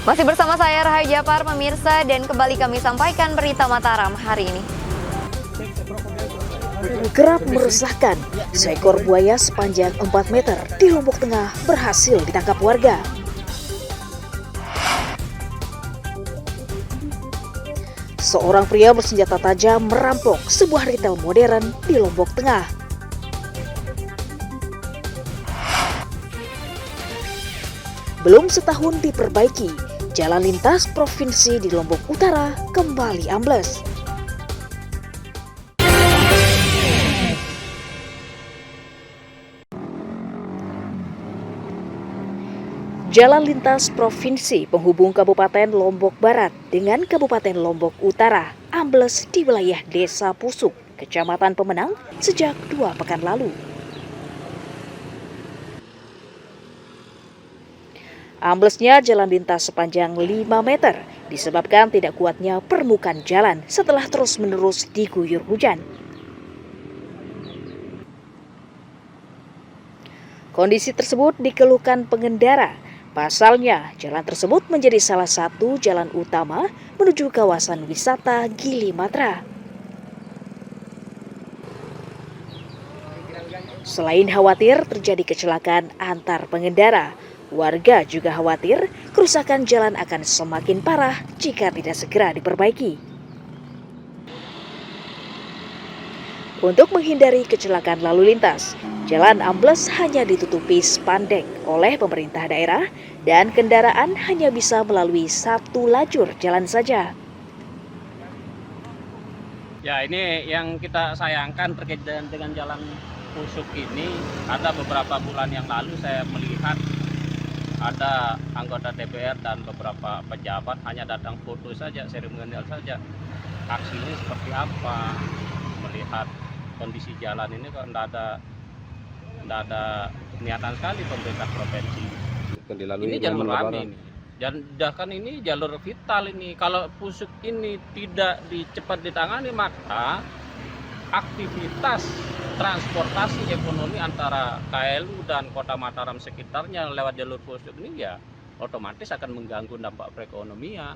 Masih bersama saya Rahayu Japar, pemirsa, dan kembali kami sampaikan berita Mataram hari ini. Kerap meresahkan, seekor buaya sepanjang 4 meter di Lombok Tengah berhasil ditangkap warga. Seorang pria bersenjata tajam merampok sebuah retail modern di Lombok Tengah. Belum setahun diperbaiki, jalan lintas provinsi di Lombok Utara kembali ambles. Jalan lintas provinsi penghubung Kabupaten Lombok Barat dengan Kabupaten Lombok Utara ambles di wilayah Desa Pusuk, Kecamatan Pemenang sejak 2 pekan lalu. Amblesnya jalan lintas sepanjang 5 meter disebabkan tidak kuatnya permukaan jalan setelah terus-menerus diguyur hujan. Kondisi tersebut dikeluhkan pengendara. Pasalnya, jalan tersebut menjadi salah satu jalan utama menuju kawasan wisata Gili Matra. Selain khawatir terjadi kecelakaan antar pengendara, warga juga khawatir kerusakan jalan akan semakin parah jika tidak segera diperbaiki. Untuk menghindari kecelakaan lalu lintas, jalan ambles hanya ditutupi spandek oleh pemerintah daerah dan kendaraan hanya bisa melalui satu lajur jalan saja. Ya, ini yang kita sayangkan terkait dengan jalan Pusuk ini. Ada beberapa bulan yang lalu saya melihat ada anggota DPR dan beberapa pejabat hanya datang foto saja, seremonial saja. Aksinya seperti apa? Melihat kondisi jalan ini kok tidak ada niatan sekali pemerintah provinsi. Ini jalur rame ini. Dan bahkan ini jalur vital ini. Kalau Pusuk ini tidak cepat ditangani, maka aktivitas transportasi ekonomi antara KLU dan Kota Mataram sekitarnya lewat jalur Pusuk ini ya otomatis akan mengganggu dampak perekonomian.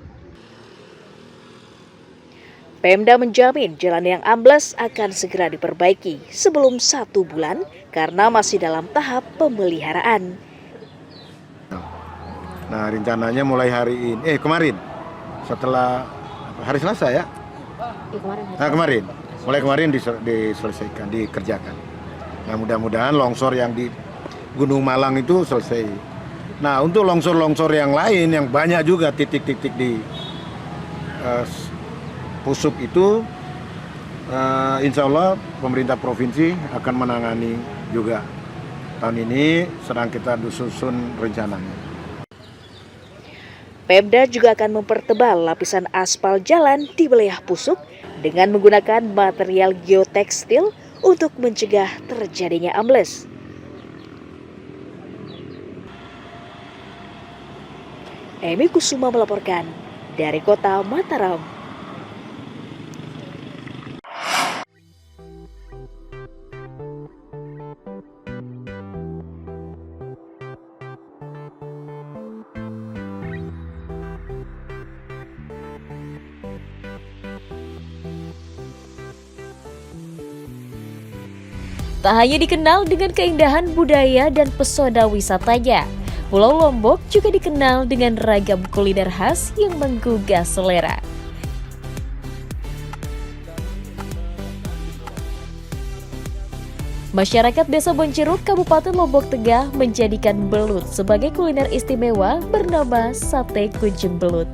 Pemda menjamin jalan yang ambles akan segera diperbaiki sebelum 1 bulan karena masih dalam tahap pemeliharaan. Nah, rencananya mulai kemarin setelah hari Selasa ya? Mulai kemarin diselesaikan, dikerjakan. Nah, mudah-mudahan longsor yang di Gunung Malang itu selesai. Nah, untuk longsor-longsor yang lain yang banyak juga titik-titik di Pusuk itu, insya Allah pemerintah provinsi akan menangani juga. Tahun ini sedang kita susun rencananya. Pemda juga akan mempertebal lapisan aspal jalan di wilayah Pusuk dengan menggunakan material geotekstil untuk mencegah terjadinya ambles. Emi Kusuma melaporkan dari Kota Mataram. Tak hanya dikenal dengan keindahan budaya dan pesona wisatanya, Pulau Lombok juga dikenal dengan ragam kuliner khas yang menggugah selera. Masyarakat Desa Bonjeruk, Kabupaten Lombok Tengah menjadikan belut sebagai kuliner istimewa bernama Sate Kunjung Belut.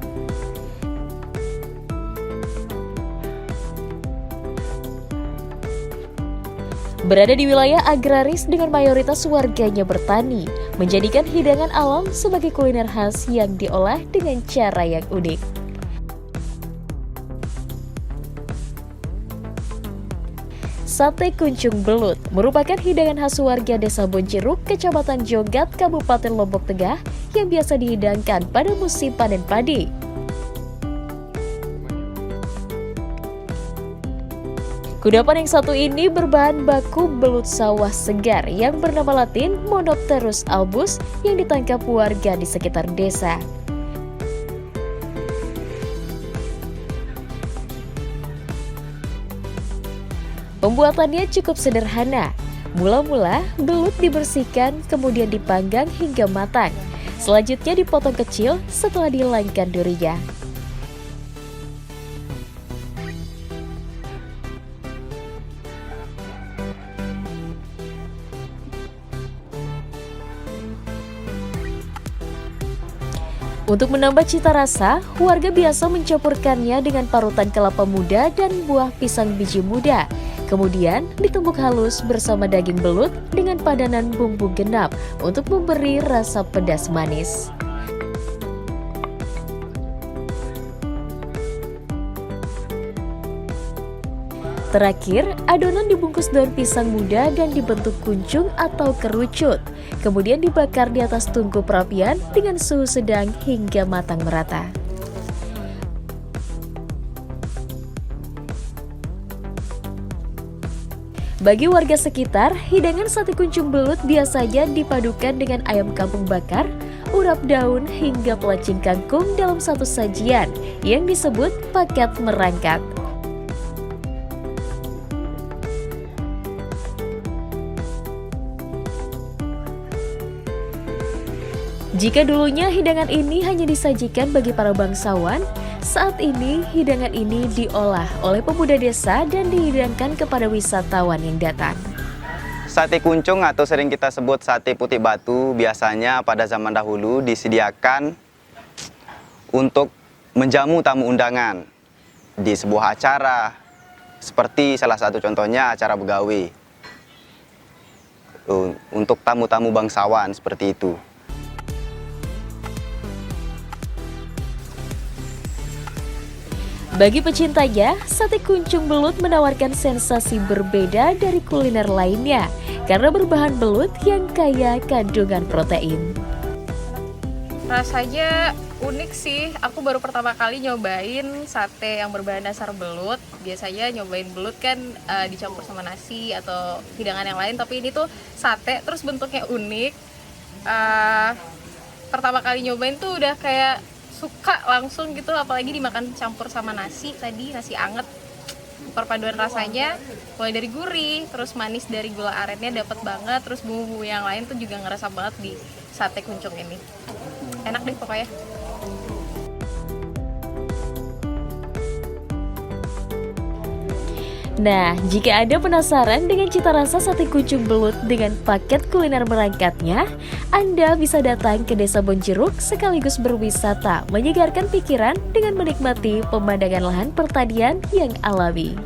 Berada di wilayah agraris dengan mayoritas warganya bertani, menjadikan hidangan alam sebagai kuliner khas yang diolah dengan cara yang unik. Sate Kunjung Belut merupakan hidangan khas warga Desa Bonjeruk, Kecamatan Jogat, Kabupaten Lombok Tengah yang biasa dihidangkan pada musim panen padi. Kudapan yang satu ini berbahan baku belut sawah segar yang bernama latin Monopterus albus yang ditangkap warga di sekitar desa. Pembuatannya cukup sederhana. Mula-mula, belut dibersihkan, kemudian dipanggang hingga matang. Selanjutnya dipotong kecil setelah dihilangkan durinya. Untuk menambah cita rasa, warga biasa mencampurkannya dengan parutan kelapa muda dan buah pisang biji muda. Kemudian ditumbuk halus bersama daging belut dengan padanan bumbu genap untuk memberi rasa pedas manis. Terakhir, adonan dibungkus daun pisang muda dan dibentuk kuncung atau kerucut. Kemudian dibakar di atas tungku perapian dengan suhu sedang hingga matang merata. Bagi warga sekitar, hidangan sate kuncung belut biasanya dipadukan dengan ayam kampung bakar, urap daun hingga pelacing kangkung dalam satu sajian yang disebut paket merangkat. Jika dulunya hidangan ini hanya disajikan bagi para bangsawan, saat ini hidangan ini diolah oleh pemuda desa dan dihidangkan kepada wisatawan yang datang. Sate kuncung atau sering kita sebut sate putih batu biasanya pada zaman dahulu disediakan untuk menjamu tamu undangan di sebuah acara, seperti salah satu contohnya acara begawi. Untuk tamu-tamu bangsawan seperti itu. Bagi pecintanya, sate kuncung belut menawarkan sensasi berbeda dari kuliner lainnya karena berbahan belut yang kaya kandungan protein. Rasanya unik sih, aku baru pertama kali nyobain sate yang berbahan dasar belut. Biasanya nyobain belut kan dicampur sama nasi atau hidangan yang lain, tapi ini tuh sate terus bentuknya unik. Pertama kali nyobain tuh udah kayak suka langsung gitu, apalagi dimakan campur sama nasi tadi, nasi anget. Perpaduan rasanya mulai dari gurih, terus manis dari gula arennya dapat banget, terus bumbu-bumbu yang lain tuh juga ngerasa banget di sate kuncung ini. Enak deh pokoknya. Nah, jika Anda penasaran dengan cita rasa sate kuncung belut dengan paket kuliner merangkatnya, Anda bisa datang ke Desa Bonjeruk sekaligus berwisata, menyegarkan pikiran dengan menikmati pemandangan lahan pertanian yang alami.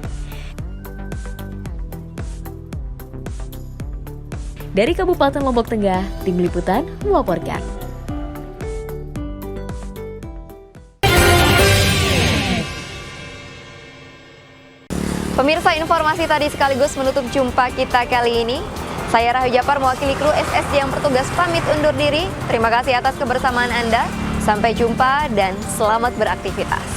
Dari Kabupaten Lombok Tengah, Tim Liputan melaporkan. Pemirsa, informasi tadi sekaligus menutup jumpa kita kali ini. Saya Rahayu Japar mewakili kru SSJ yang bertugas pamit undur diri. Terima kasih atas kebersamaan Anda. Sampai jumpa dan selamat beraktivitas.